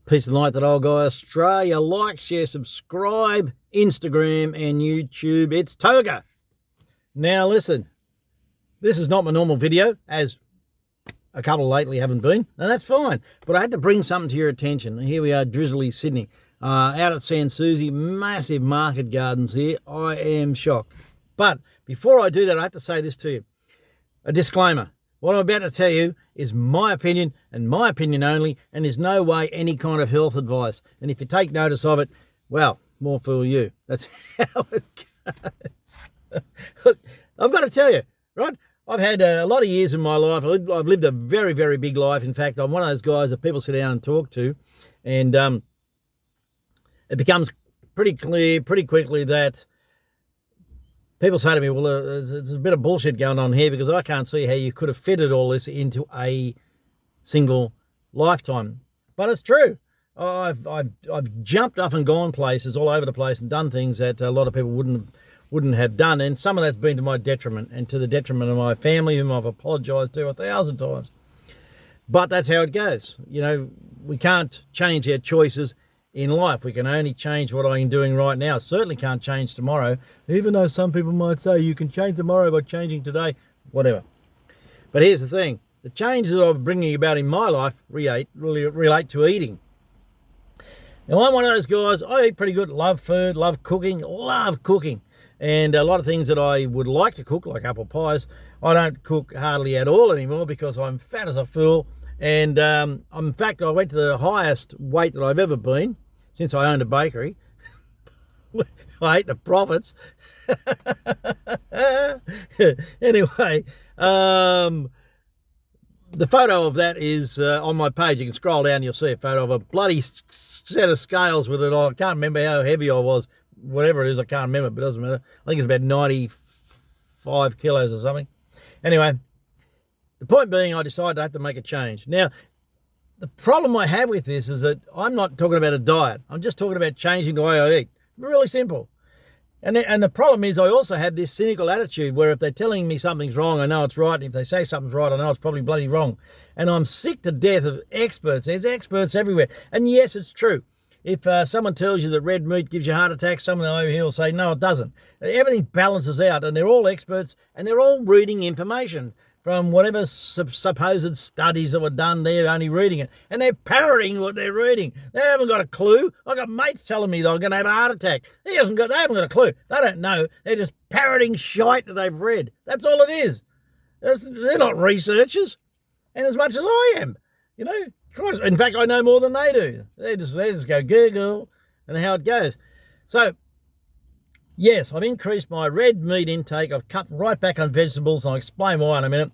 Peace of the night, that old guy Australia. Like, share, subscribe, Instagram and YouTube. It's Toga. Now listen, this is not my normal video, as a couple lately haven't been, and that's fine. But I had to bring something to your attention. Here we are, drizzly Sydney, out at Sans Souci, massive market gardens here. I am shocked. But before I do that, I have to say this to you. A disclaimer. What I'm about to tell you is my opinion and my opinion only, and there's no way any kind of health advice. And if you take notice of it, well, more fool you. That's how it goes. Look, I've got to tell you, right? I've had a lot of years in my life. I've lived a very, very big life. In fact, I'm one of those guys that people sit down and talk to, and it becomes pretty clear pretty quickly that people say to me, well, there's a bit of bullshit going on here, because I can't see how you could have fitted all this into a single lifetime. But it's true. I've jumped up and gone places all over the place and done things that a lot of people wouldn't have done. And some of that's been to my detriment and to the detriment of my family, whom I've apologised to 1,000 times. But that's how it goes. You know, we can't change our choices in life. We can only change what I'm doing right now. Certainly can't change tomorrow, even though some people might say you can change tomorrow by changing today, whatever. But here's the thing. The changes that I'm bringing about in my life really relate to eating. Now, I'm one of those guys, I eat pretty good, love food, love cooking. And a lot of things that I would like to cook, like apple pies, I don't cook hardly at all anymore because I'm fat as a fool. And in fact, I went to the highest weight that I've ever been since I owned a bakery. I ate the profits. Anyway, the photo of that is on my page. You can scroll down, you'll see a photo of a bloody set of scales with it on. I can't remember how heavy I was. Whatever it is, I can't remember, but it doesn't matter. I think it's about 95 kilos or something. Anyway, the point being, I decided I have to make a change. Now, the problem I have with this is that I'm not talking about a diet. I'm just talking about changing the way I eat. Really simple. And the problem is, I also have this cynical attitude where if they're telling me something's wrong, I know it's right. And if they say something's right, I know it's probably bloody wrong. And I'm sick to death of experts. There's experts everywhere. And yes, it's true. If someone tells you that red meat gives you heart attacks, someone over here will say, no, it doesn't. Everything balances out, and they're all experts, and they're all reading information from whatever supposed studies that were done. They're only reading it, and they're parroting what they're reading. They haven't got a clue. I've got mates telling me they're going to have a heart attack. They haven't got a clue. They don't know. They're just parroting shite that they've read. That's all it is. They're not researchers, and as much as I am, you know. In fact, I know more than they do. They just go Google and how it goes. So, yes, I've increased my red meat intake. I've cut right back on vegetables, and I'll explain why in a minute,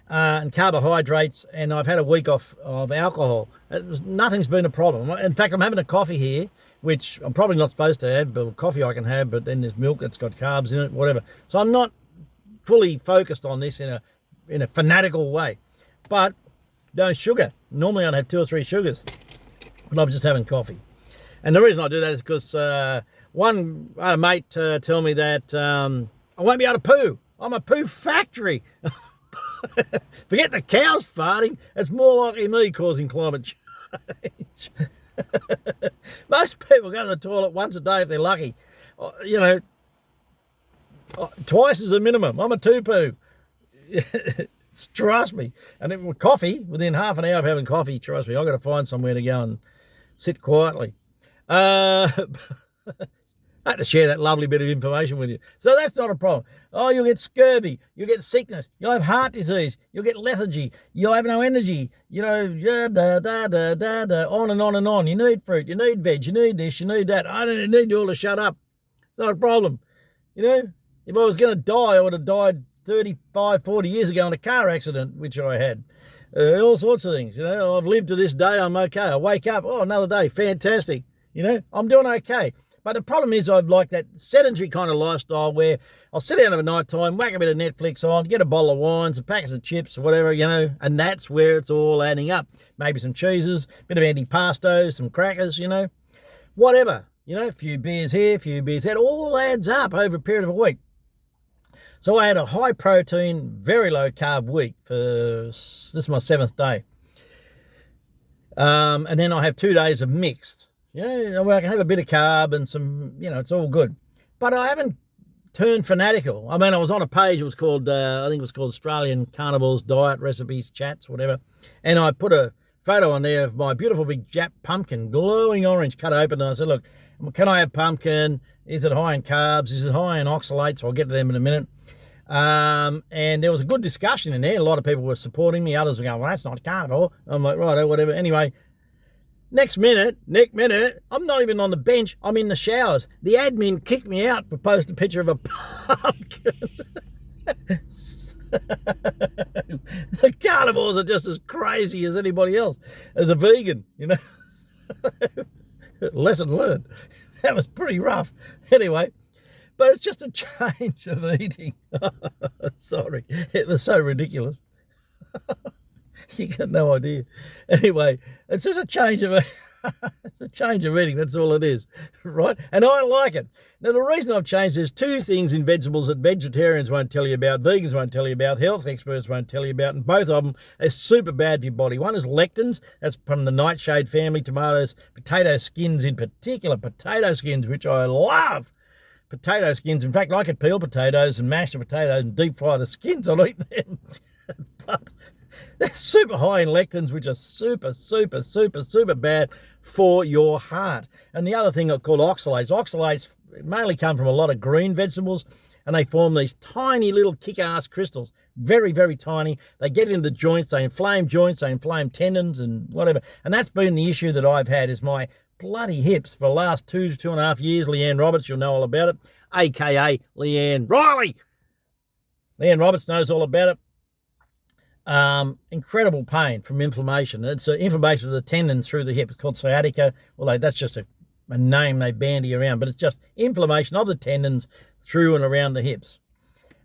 and carbohydrates, and I've had a week off of alcohol. Nothing's been a problem. In fact, I'm having a coffee here, which I'm probably not supposed to have, but coffee I can have, but then there's milk that's got carbs in it, whatever. So I'm not fully focused on this in a fanatical way. But no sugar. Normally I'd have 2 or 3 sugars, but I'm just having coffee. And the reason I do that is because one mate tell me that I won't be able to poo. I'm a poo factory. Forget the cows farting. It's more likely me causing climate change. Most people go to the toilet once a day if they're lucky. You know, twice is a minimum. I'm a two-poo. Trust me. And then with coffee, within half an hour of having coffee, trust me, I've got to find somewhere to go and sit quietly. I had to share that lovely bit of information with you. So that's not a problem. Oh, you'll get scurvy, you'll get sickness, you'll have heart disease, you'll get lethargy, you'll have no energy, you know, on and on and on. You need fruit, you need veg, you need this, you need that. I don't need you all to shut up. It's not a problem. You know, if I was going to die, I would have died 35, 40 years ago in a car accident, which I had. All sorts of things, you know. I've lived to this day, I'm okay. I wake up, oh, another day, fantastic. You know, I'm doing okay. But the problem is I've like that sedentary kind of lifestyle where I'll sit down at night time, whack a bit of Netflix on, get a bottle of wines, a packet of chips, or whatever, you know, and that's where it's all adding up. Maybe some cheeses, a bit of antipasto, some crackers, you know, whatever. You know, a few beers here, a few beers there. It all adds up over a period of a week. So I had a high protein, very low carb week for this is my 7th day. And then I have 2 days of mixed. Where I can have a bit of carb and some, it's all good. But I haven't turned fanatical. I mean, I was on a page, it was called, I think it was called Australian Carnivores Diet Recipes, Chats, whatever. And I put a photo on there of my beautiful big Jap pumpkin, glowing orange, cut open. And I said, look, can I have pumpkin? Is it high in carbs? Is it high in oxalates? I'll get to them in a minute. And there was a good discussion in there. A lot of people were supporting me. Others were going, well, that's not carnivore. I'm like, right, whatever. Anyway, next minute, I'm not even on the bench. I'm in the showers. The admin kicked me out for posting a picture of a pumpkin. The carnivores are just as crazy as anybody else, as a vegan, Lesson learned. That was pretty rough. Anyway, but it's just a change of eating. Sorry, it was so ridiculous. You got no idea. Anyway, it's just a change of eating. That's all it is, right? And I like it. Now, the reason I've changed, there's 2 things in vegetables that vegetarians won't tell you about, vegans won't tell you about, health experts won't tell you about, and both of them are super bad for your body. One is lectins. That's from the nightshade family, tomatoes, potato skins in particular, potato skins, which I love. Potato skins. In fact, I could peel potatoes and mash the potatoes and deep fry the skins. I'll eat them. But they're super high in lectins, which are super, super, super, super bad for your heart. And the other thing are called oxalates. Oxalates mainly come from a lot of green vegetables, and they form these tiny little kick-ass crystals. Very, very tiny. They get into the joints, they inflame tendons and whatever. And that's been the issue that I've had, is my bloody hips for the last 2 to 2.5 years. Leanne Roberts, you'll know all about it, aka Leanne Riley. Leanne Roberts knows all about it. Incredible pain from inflammation. It's inflammation of the tendons through the hip. It's called sciatica. Well, that's just a name they bandy around, but it's just inflammation of the tendons through and around the hips.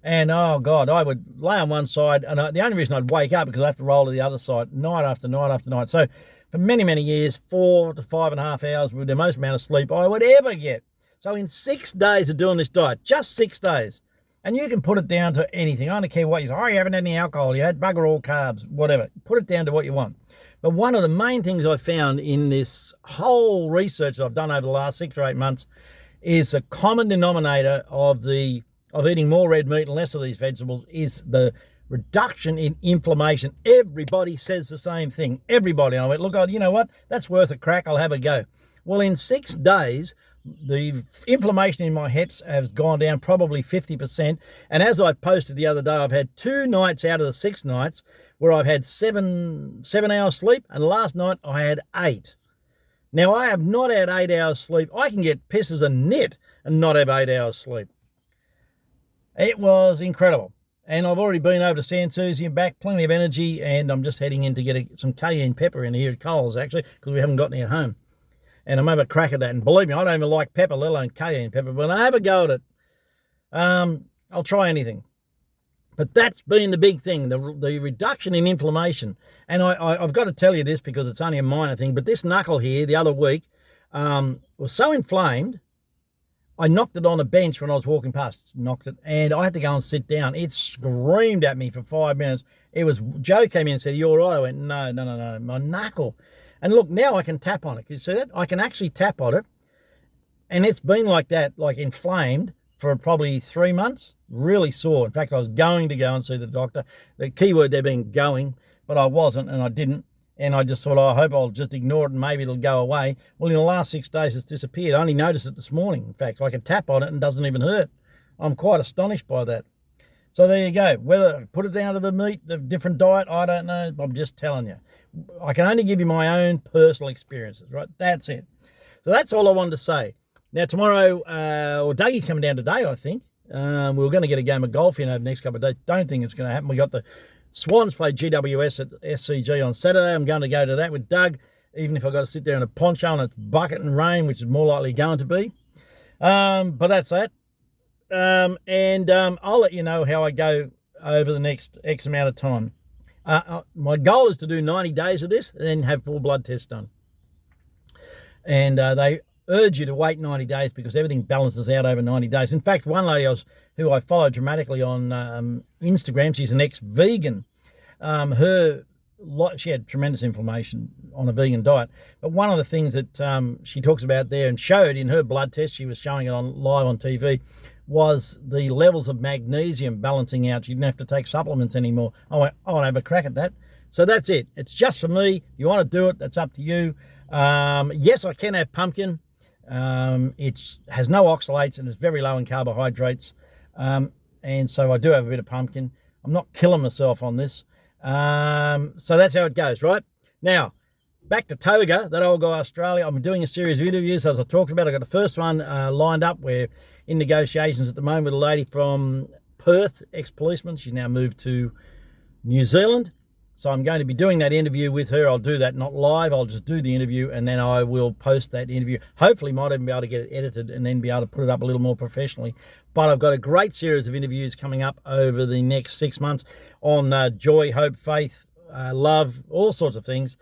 And oh God, I would lay on one side, and the only reason I'd wake up because I have to roll to the other side night after night after night. So for many, many years, 4 to 5.5 hours with the most amount of sleep I would ever get. So in 6 days of doing this diet, just 6 days, and you can put it down to anything. I don't care what you say. Oh, you haven't had any alcohol. You had bugger all carbs, whatever. Put it down to what you want. But one of the main things I found in this whole research that I've done over the last 6 or 8 months is a common denominator of eating more red meat and less of these vegetables is the reduction in inflammation. Everybody says the same thing. Everybody. And I went, look, you know what? That's worth a crack. I'll have a go. Well, in 6 days, the inflammation in my hips has gone down probably 50%. And as I posted the other day, I've had 2 nights out of the 6 nights where I've had 7 hours sleep, and last night I had 8. Now, I have not had 8 hours sleep. I can get piss as a nit and not have 8 hours sleep. It was incredible. And I've already been over to Sans Souci and back, plenty of energy, and I'm just heading in to get some cayenne pepper in here at Coles, actually, because we haven't got any at home. And I'm having a crack at that. And believe me, I don't even like pepper, let alone cayenne pepper, but I have a go at it. I'll try anything. But that's been the big thing, the reduction in inflammation. And I've got to tell you this because it's only a minor thing, but this knuckle here the other week was so inflamed, I knocked it on a bench when I was walking past, and I had to go and sit down. It screamed at me for 5 minutes. Joe came in and said, "You all right?" I went, no, my knuckle. And look, now I can tap on it. Can you see that? I can actually tap on it. And it's been like that, like inflamed, for probably 3 months. Really sore. In fact, I was going to go and see the doctor. The key word there being going, but I wasn't, and I didn't. And I just thought, I hope I'll just ignore it and maybe it'll go away. Well, in the last 6 days, it's disappeared. I only noticed it this morning. In fact, I can tap on it and it doesn't even hurt. I'm quite astonished by that. So there you go. Whether I put it down to the meat, the different diet, I don't know. I'm just telling you. I can only give you my own personal experiences, right? That's it. So that's all I wanted to say. Now, tomorrow, Dougie's coming down today, I think. We were going to get a game of golf in over the next couple of days. Don't think it's going to happen. We got the Swans play GWS at SCG on Saturday. I'm going to go to that with Doug, even if I've got to sit there in a poncho and it's bucket and rain, which is more likely going to be. But that's that. And I'll let you know how I go over the next X amount of time. My goal is to do 90 days of this and then have full blood tests done. And they urge you to wait 90 days because everything balances out over 90 days. In fact, one lady who I follow dramatically on Instagram, she's an ex-vegan. Her she had tremendous inflammation on a vegan diet. But one of the things that she talks about there and showed in her blood test, she was showing it live on TV, was the levels of magnesium balancing out. She didn't have to take supplements anymore. I want to have a crack at that. So that's it. It's just for me. You want to do it, that's up to you. Yes, I can have pumpkin. It has no oxalates and it's very low in carbohydrates. And so I do have a bit of pumpkin. I'm not killing myself on this. So that's how it goes, right? Now, back to Toga, that old guy Australia. I'm doing a series of interviews, as I talked about. I got the first one lined up. We're in negotiations at the moment with a lady from Perth, ex-policeman. She's now moved to New Zealand. So I'm going to be doing that interview with her. I'll do that not live. I'll just do the interview and then I will post that interview. Hopefully might even be able to get it edited and then be able to put it up a little more professionally. But I've got a great series of interviews coming up over the next 6 months on joy, hope, faith, love, all sorts of things.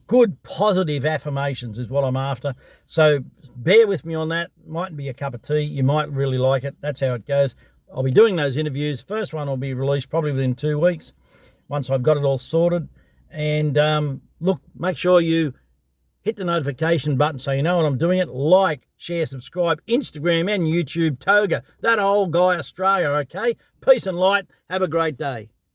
Good positive affirmations is what I'm after. So bear with me on that. Mightn't be a cup of tea. You might really like it. That's how it goes. I'll be doing those interviews. First one will be released probably within 2 weeks, once I've got it all sorted. And look, make sure you hit the notification button so you know when I'm doing it. Like, share, subscribe, Instagram and YouTube, Toga, that old guy Australia, okay? Peace and light. Have a great day.